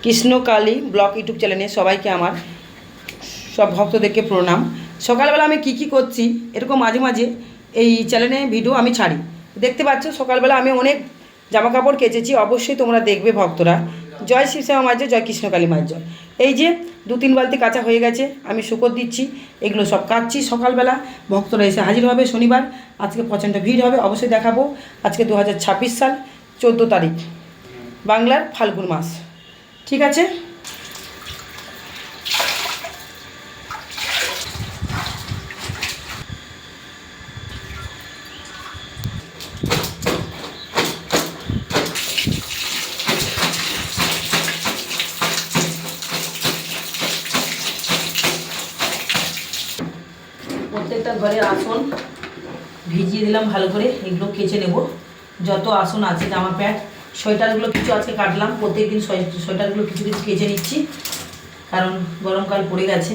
Krishnakali blog YouTube চ্যানেলে সবাইকে আমার সব ভক্তদেরকে প্রণাম। সকালবেলা আমি কি করছি এরকম মাঝে মাঝে এই চ্যানেলে ভিডিও আমি ছাড়ি। দেখতে পাচ্ছ সকালবেলা আমি অনেক জামা কাপড় কেচেছি, অবশ্যই তোমরা দেখবে ভক্তরা। জয় শিবশ্যামা মায়ের জয়, জয় কৃষ্ণকালী মায়ের জয়। এই যে 2-3 বালতি কাঁচা হয়ে গেছে, আমি শুকর দিচ্ছি, এগুলো সব কাচ্ছি। সকালবেলা ভক্তরা এসে হাজির হবে। শনিবার আজকে প্রচণ্ড ভিড় হবে, অবশ্যই দেখাবো। আজকে 2026 সাল 14 তারিখ বাংলার ফাল্গুন মাস। ঠিক আছে, প্রত্যেকটা ঘরের আসন ভিজিয়ে দিলাম ভালো করে, এগুলো কেচে নেব। যত আসন আছে, জামা প্যান্ট, সোয়েটারগুলো কিছু আজকে কাটলাম। প্রত্যেকদিন সোয়েটারগুলো কিছু কিছু কেচে নিচ্ছি, কারণ গরমকাল পড়ে গেছে।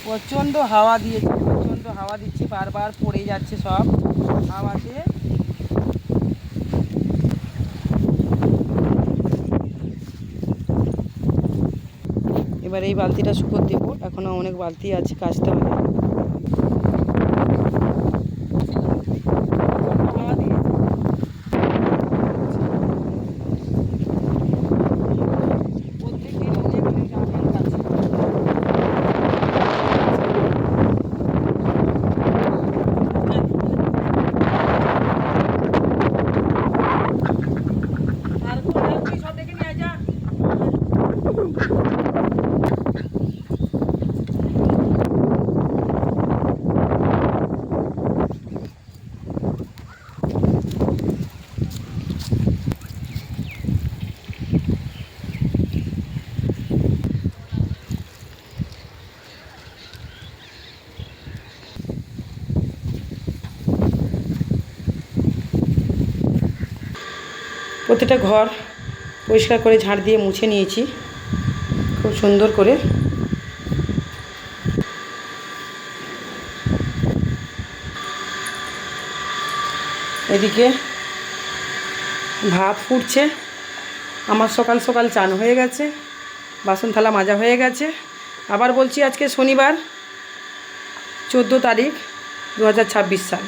প্রচণ্ড হাওয়া দিয়েছে, প্রচণ্ড হাওয়া দিচ্ছে, বারবার পড়ে যাচ্ছে সব হাওয়াতে। এবার এই বালতিটা শুকোর দেবো, এখনও অনেক বালতি আছে কাচতে হবে। প্রতিটা ঘর পরিষ্কার করে ঝাড় দিয়ে মুছে নিয়েছি খুব সুন্দর করে। এদিকে ভাত ফুটছে, আমার সকাল সকাল চান হয়ে গেছে, বাসন থালা মাজা হয়ে গেছে। আবার বলছি, আজকে শনিবার 14 তারিখ 2026 সাল,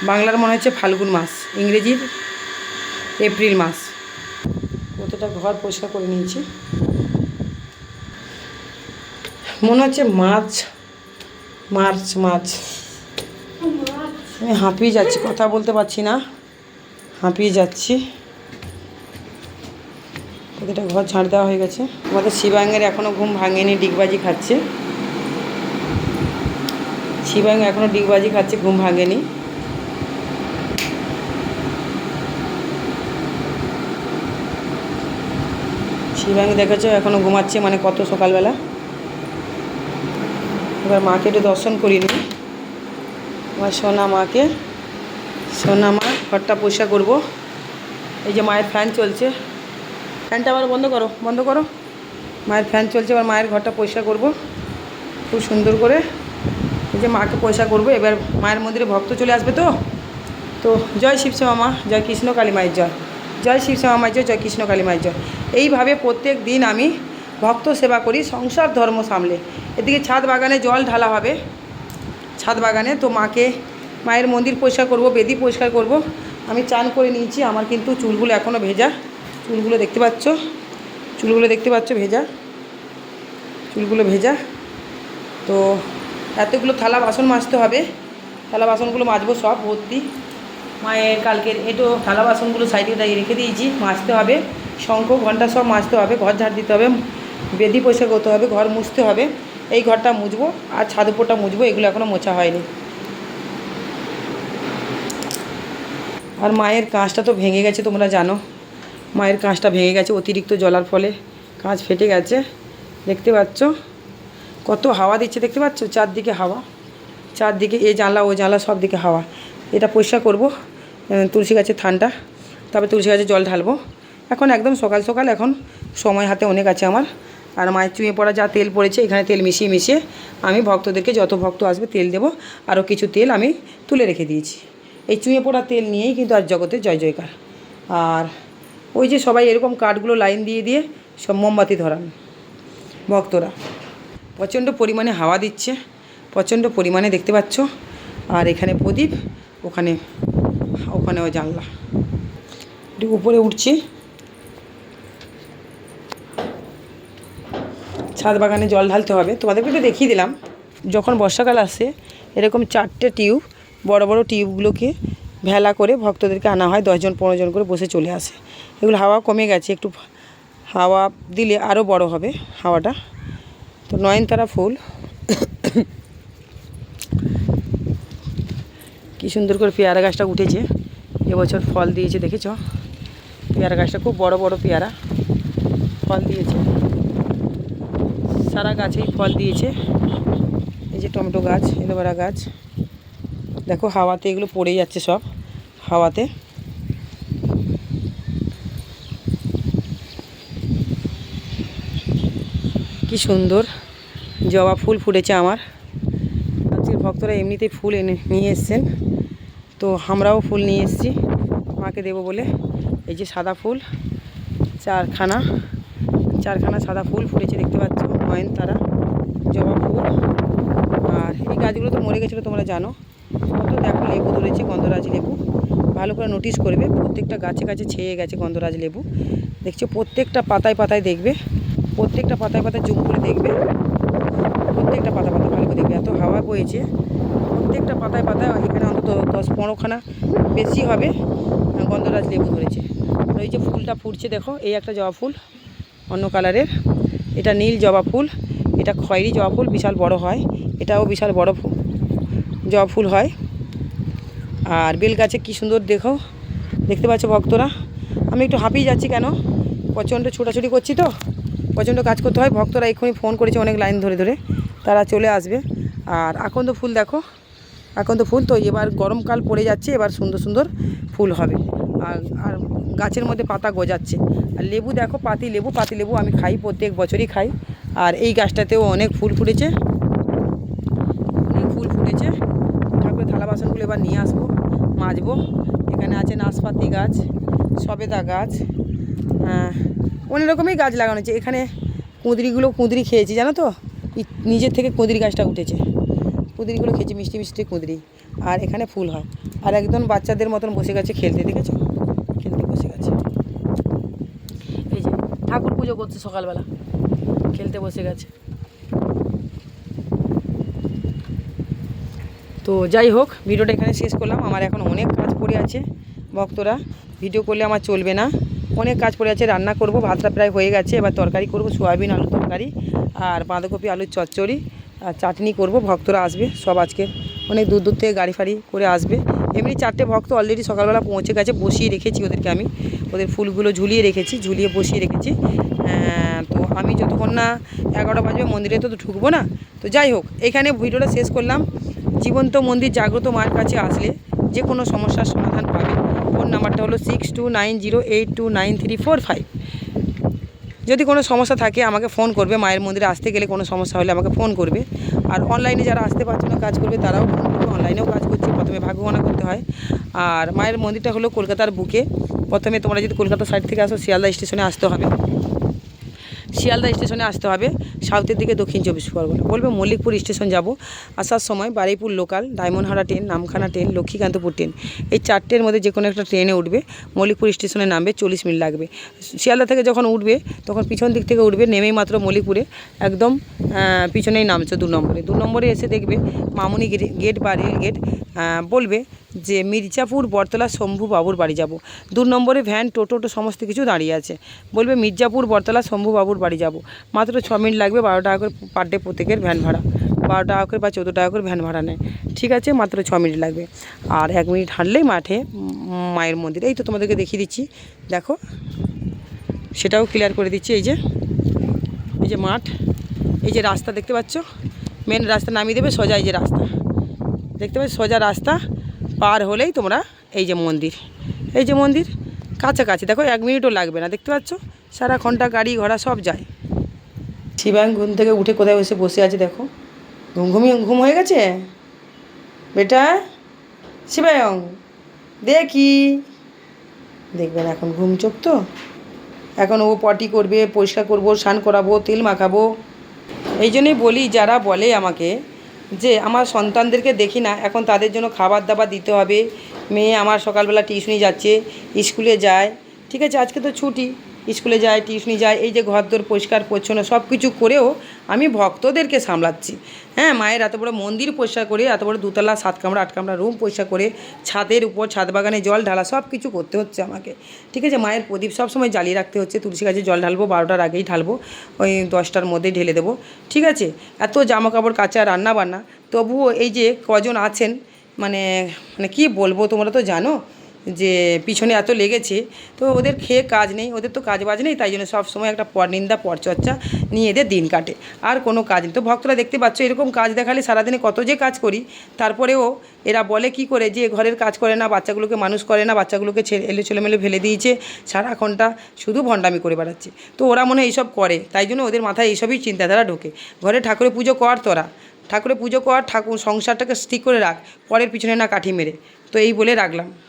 বাংলার মনে হচ্ছে ফাল্গুন মাস, ইংরেজির এপ্রিল মাস। কতটা ঘর পরিষ্কার করে নিয়েছি, মনে হচ্ছে মাছ মাছ মাছ। আমি হাঁপিয়ে যাচ্ছি, কথা বলতে পারছি না, হাঁপিয়ে যাচ্ছি। প্রতিটা ঘর ঝাড় দেওয়া হয়ে গেছে। আমাদের শিবাঙ্গের এখনও ঘুম ভাঙেনি, ডিগবাজি খাচ্ছে। শিবাঙ্গ এখনও ডিগবাজি খাচ্ছে, ঘুম ভাঙেনি। শিবাঙ্গ দেখেছো এখনও ঘুমাচ্ছে, মানে কত সকালবেলা। এবার মাকে একটু দর্শন করিনি, আমার সোনা মাকে। সোনা মা ঘরটা পরিষ্কার করবো। এই যে মায়ের ফ্যান চলছে, ফ্যানটা আবার বন্ধ করো, বন্ধ করো। মায়ের ফ্যান চলছে, এবার মায়ের ঘরটা পরিষ্কার করবো খুব সুন্দর করে। এই যে মাকে পরিষ্কার করবো। এবার মায়ের মন্দিরে ভক্ত চলে আসবে, তো জয় শিবশ্যামা মা, জয় কৃষ্ণকালী মায়ের জয়, জয় শিবশ্যামা মায়ের জয়, জয় কৃষ্ণকালী মায়ের জয়। এইভাবে প্রত্যেক দিন আমি ভক্ত সেবা করি, সংসার ধর্ম সামলে। এদিকে ছাদ বাগানে জল ঢালা হবে, ছাদ বাগানে। তো মায়ের মন্দির পরিষ্কার করব, বেদি পরিষ্কার করব। আমি চান করে নিয়েছি, আমার কিন্তু চুলগুলো এখনও ভেজা। চুলগুলো দেখতে পাচ্ছ, ভেজা চুলগুলো ভেজা। তো এতগুলো থালা বাসন মাজতে হবে, থালা বাসনগুলো মাজবো সব ভর্তি। মায়ের কালকের এটো থালা বাসনগুলো সাইডে রেখে দিয়েছি, মাজতে হবে। শঙ্খ ঘন্টা সব মাজতে হবে, ঘর ঝাড় দিতে হবে, বেদি পরিষ্কার করতে হবে, ঘর মুছতে হবে। এই ঘরটা মুছবো আর ছাদ উপরটা মুছবো, এগুলো এখনও মোছা হয়নি। আর মায়ের কাঁচটা তো ভেঙে গেছে, তোমরা জানো মায়ের কাঁচটা ভেঙে গেছে, অতিরিক্ত জলার ফলে কাঁচ ফেটে গেছে। দেখতে পাচ্ছ কত হাওয়া দিচ্ছে, দেখতে পাচ্ছ চারদিকে হাওয়া, চারদিকে এ জানলা ও জানলা সব দিকে হাওয়া। এটা পরিষ্কার করব, তুলসী গাছের থানটা, তারপরে তুলসী গাছে জল ঢালবো। এখন একদম সকাল সকাল, এখন সময় হাতে অনেক আছে আমার। আর মায়ের চুঁয়ে পড়া যা তেল পড়েছে, এখানে তেল মিশিয়ে মিশিয়ে আমি ভক্তদেরকে, যত ভক্ত আসবে তেল দেবো। আরও কিছু তেল আমি তুলে রেখে দিয়েছি। এই চুঁয়ে পড়া তেল নিয়েই কিন্তু আজ জগতে জয় জয়কার। আর ওই যে সবাই এরকম কাঠগুলো লাইন দিয়ে দিয়ে সব মোমবাতি ধরান ভক্তরা। প্রচণ্ড পরিমাণে হাওয়া দিচ্ছে, প্রচণ্ড পরিমাণে দেখতে পাচ্ছ। আর এখানে প্রদীপ, ওখানেও জানলা। একটু উপরে উঠছি, ছাদ বাগানে জল ঢালতে হবে, তোমাদেরকে একটু দেখিয়ে দিলাম। যখন বর্ষাকাল আসে এরকম 4টে টিউব, বড় বড় টিউবগুলোকে ভেলা করে ভক্তদেরকে আনা হয়, 10 জন 15 জন করে বসে চলে আসে। এগুলো হাওয়া কমে গেছে, একটু হাওয়া দিলে আরও বড় হবে হাওয়াটা। তো নয়নতারা ফুল কী সুন্দর করে পেয়ারা গাছটা উঠেছে, এবছর ফল দিয়েছে, দেখেছ? পেয়ারা গাছটা খুব বড় বড় পেয়ারা ফল দিয়েছে, সারা গাছেই ফল দিয়েছে। এই যে টমেটো গাছ, এলোভেরা গাছ, দেখো হাওয়াতে এগুলো পড়ে যাচ্ছে সব, হাওয়াতে। কি সুন্দর জবা ফুল ফুটেছে আমার। আজকের ভক্তরা এমনিতেই ফুল এনে নিয়ে এসছেন, তো আমরাও ফুল নিয়ে এসেছি মাকে দেবো বলে। এই যে সাদা ফুল চারখানা সাদা ফুল ফুটেছে, দেখতে পাচ্ছ, নয়নতারা, জবা ফুল। আর এই গাছগুলো তো মরে গেছিলো, তোমরা জানো। কত দেখো লেবু ধরেছে, গন্ধরাজ লেবু। ভালো করে নোটিস করবে, প্রত্যেকটা গাছে গাছে ছেয়ে গেছে গন্ধরাজ লেবু, দেখছো? প্রত্যেকটা পাতায় পাতায় দেখবে, প্রত্যেকটা পাতায় পাতায় জুম করে দেখবে, প্রত্যেকটা পাতা পাতা ভালো করে দেখবে। এত হাওয়া বইছে, প্রত্যেকটা পাতায় পাতায় এখানে অন্তত 10-15খানা বেশি হবে গন্ধরাজ লেবু ধরেছে। আর ওই যে ফুলটা ফুটছে দেখো, এই একটা জবা ফুল অন্য কালারের, এটা নীল জবা ফুল, এটা খয়েরি জবা ফুল, বিশাল বড় হয়, এটাও বিশাল বড় জবা ফুল হয়। আর বেল গাছে কী সুন্দর দেখো, দেখতে পাচ্ছ ভক্তরা। আমি একটু হাঁপিয়ে যাচ্ছি, কেন? প্রচণ্ড ছোটাছুটি করছি তো, প্রচণ্ড কাজ করতে হয়। ভক্তরা এক্ষুনি ফোন করেছে অনেক লাইন ধরে ধরে, তারা চলে আসবে। আর আকন্দ ফুল দেখো, আকন্দ ফুল তো এবার গরমকাল পড়ে যাচ্ছে, এবার সুন্দর সুন্দর ফুল হবে। আর গাছের মধ্যে পাতা গজাচ্ছে। আর লেবু দেখো, পাতি লেবু আমি খাই, প্রত্যেক বছরই খাই। আর এই গাছটাতেও অনেক ফুল ফুটেছে, অনেক ফুল ফুটেছে। ঠাকুরের থালা বাসনগুলো এবার নিয়ে আসবো, মাজবো। এখানে আছে নাশপাতি গাছ, সবেদা গাছ, অনেক রকমই গাছ লাগানো আছে। এখানে কুঁদরি খেয়েছি, জানো তো? নিজের থেকে কুঁদরি গাছটা উঠেছে, কুঁদরিগুলো খেয়েছি, মিষ্টি মিষ্টি কুঁদরি। আর এখানে ফুল হয়। আর একদম বাচ্চাদের মতন বসে গেছে খেলতে, দেখেছো? খেলতে বসে গেছে। এই যে ঠাকুর পুজো করছে সকালবেলা, খেলতে বসে গেছে। তো যাই হোক, ভিডিওটা এখানে শেষ করলাম। আমার এখন অনেক কাজ পড়ে আছে ভক্তরা, ভিডিও করলে আমার চলবে না, অনেক কাজ পড়ে আছে। রান্না করব, ভাতটা প্রায় হয়ে গেছে, এবার তরকারি করব, সয়াবিন আলু তরকারি আর বাঁধাকপি আলুর চচ্চড়ি আর চাটনি করব। ভক্তরা আসবে সব, আজকে অনেক দূর দূর থেকে গাড়ি ফাড়ি করে আসবে। এমনি 4টে ভক্ত অলরেডি সকালবেলা পৌঁছে গেছে, বসিয়ে রেখেছি ওদেরকে, আমি ওদের ফুলগুলো ঝুলিয়ে রেখেছি, ঝুলিয়ে বসিয়ে রেখেছি। তো আমি যতক্ষণ না 11টা বাজবে মন্দিরে তো ঢুকবো না। তো যাই হোক, এখানে ভিডিওটা শেষ করলাম। জীবন্ত মন্দির জাগ্রত মায়ের কাছে আসলে যে কোনো সমস্যার সমাধান পাবে। ফোন নাম্বারটা হলো 6290829345। যদি কোনো সমস্যা থাকে আমাকে ফোন করবে, মায়ের মন্দিরে আসতে গেলে কোনো সমস্যা হলে আমাকে ফোন করবে। আর অনলাইনে যারা আসতে পারছে না কাজ করবে, তারাও ফোন করবে, অনলাইনেও কাজ করছে, প্রথমে ভাগ্যগণনা করতে হয়। আর মায়ের মন্দিরটা হলো কলকাতার বুকে। প্রথমে তোমরা যদি কলকাতা সাইড থেকে আসো, শিয়ালদা স্টেশনে আসতে হবে, শিয়ালদা স্টেশনে আসতে হবে, সাউথের দিকে দক্ষিণ 24 পরগনা। বলবে মল্লিকপুর স্টেশন যাব, আসার সময় Baruipur local, Diamond Harbour train, Namkhana train, Lakshmikantapur train, এই 4টের মধ্যে যে কোনো একটা ট্রেনে উঠবে, মল্লিকপুর স্টেশনে নামবে, 40 মিনিট লাগবে। শিয়ালদা থেকে যখন উঠবে তখন পিছন দিক থেকে উঠবে, নেমেই মাত্র মল্লিকপুরে একদম পিছনেই নামছে 2 নম্বরে এসে দেখবে মামুনি গেট বা রেল গেট, বলবে যে মির্জাপুর বটতলা শম্ভু বাবুর বাড়ি যাব। 2 নম্বরে ভ্যান, টোটো সমস্ত কিছু দাঁড়িয়ে আছে, বলবে মির্জাপুর বটতলা শম্ভু বাবুর বাড়ি যাব। মাত্র 6 মিনিট লাগবে, 12 টাকা করে পার ডে প্রত্যেকের ভ্যান ভাড়া, 12 টাকা করে বা 14 টাকা করে ভ্যান ভাড়া নেয়, ঠিক আছে? মাত্র 6 মিনিট লাগবে। আর 1 মিনিট হাঁটলেই মাঠে মায়ের মন্দির। এই তো তোমাদেরকে দেখিয়ে দিচ্ছি, দেখো, সেটাও ক্লিয়ার করে দিচ্ছি। এই যে মাঠ, এই যে রাস্তা দেখতে পাচ্ছ, মেন রাস্তা নামিয়ে দেবে সোজা, এই যে রাস্তা দেখতে পাচ্ছ, সোজা রাস্তা পার হলেই তোমরা এই যে মন্দির, এই যে মন্দির, কাছাকাছি দেখো 1 মিনিটও লাগবে না, দেখতে পাচ্ছ সারাক্ষণটা গাড়ি ঘোড়া সব যায়। শিবাং ঘুম থেকে উঠে কোথায় বসে বসে আছে দেখো, ঘুম হয়ে গেছে বেটা। শিবায়ং দেখি, দেখবেন এখন ঘুম চোখ তো, এখন ও পটি করবে, পরিষ্কার করবো, স্নান করাবো, তেল মাখাবো। এই জন্যই বলি যারা বলে আমাকে যে আমার সন্তানদেরকে দেখি না, এখন তাদের জন্য খাবার দাবার দিতে হবে। মেয়ে আমার সকালবেলা টিউশনি যাচ্ছে, স্কুলে যায়, ঠিক আছে, আজকে তো ছুটি, স্কুলে যায়, টিউশনি যায়, এই যে ঘরদোর পরিষ্কার পরিচ্ছন্ন সব কিছু করেও আমি ভক্তদেরকে সামলাচ্ছি। হ্যাঁ, মায়ের এত বড় মন্দির পরিষ্কার করে, এত বড় 2 তলা 7 কামরা 8 কামরা রুম পরিষ্কার করে, ছাদের উপর ছাদ বাগানে জল ঢালা সব কিছু করতে হচ্ছে আমাকে, ঠিক আছে। মায়ের প্রদীপ সবসময় জ্বালিয়ে রাখতে হচ্ছে, তুলসী গাছে জল ঢালবো 12টার আগেই ঢালবো, ওই 10টার মধ্যেই ঢেলে দেবো, ঠিক আছে। এত জামা কাপড় কাচা, রান্না বান্না, তবুও এই যে কজন আছেন, মানে মানে কী বলবো, তোমরা তো জানো যে পিছনে এত লেগেছে, তো ওদের খেয়ে কাজ নেই, ওদের তো কাজ বাজ নেই, তাই জন্য সবসময় একটা পরনিন্দা পরচর্চা নিয়ে এদের দিন কাটে, আর কোনো কাজ নেই। তো ভক্তরা দেখতে পাচ্ছ এরকম কাজ দেখালে সারাদিনে কত যে কাজ করি, তারপরেও এরা বলে কি করে যে ঘরের কাজ করে না, বাচ্চাগুলোকে মানুষ করে না, বাচ্চাগুলোকে ছেলেমেলে ফেলে দিয়েছে, সারাক্ষণটা শুধু ভণ্ডামি করে বেড়াচ্ছে। তো ওরা মনে হয় এইসব করে, তাই জন্য ওদের মাথায় এইসবই চিন্তাধারা ঢোকে। ঘরে ঠাকুরের পুজো কর, তোরা ঠাকুরের পুজো কর, ঠাকুর সংসারটাকে ঠিক করে রাখ, পরের পিছনে না কাঠি মেরে। তো এই বলে রাখলাম।